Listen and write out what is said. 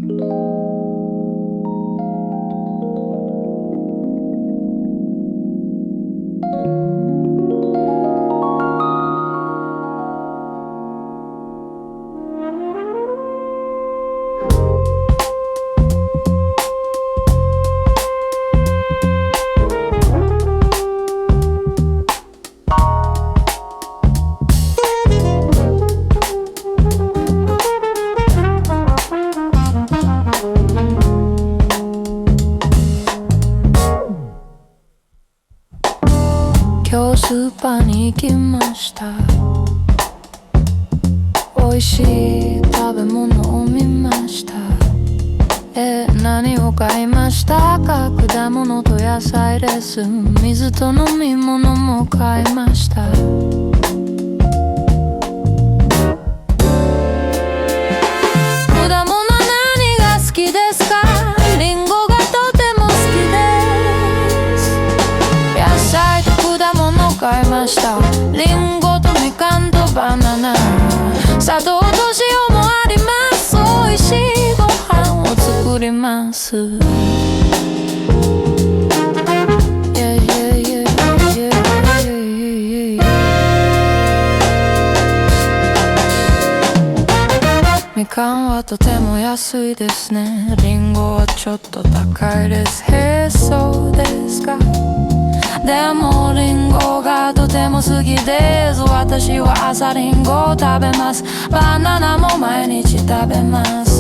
今日スーパーに行きました。美味しい食べ物を見ました。何を買いましたか？果物と野菜です。水と飲み物も買いました。果物何が好きですか？リンゴがとても好きです。野菜と果物買いました。リンゴとみかんとバナナ、砂糖と塩もあります。美味しいご飯を作ります。みかんはとても安いですね。リンゴはちょっと高いです。へえ、そうですか。でもリンゴがとても好きです。私は朝リンゴを食べます。バナナも毎日食べます。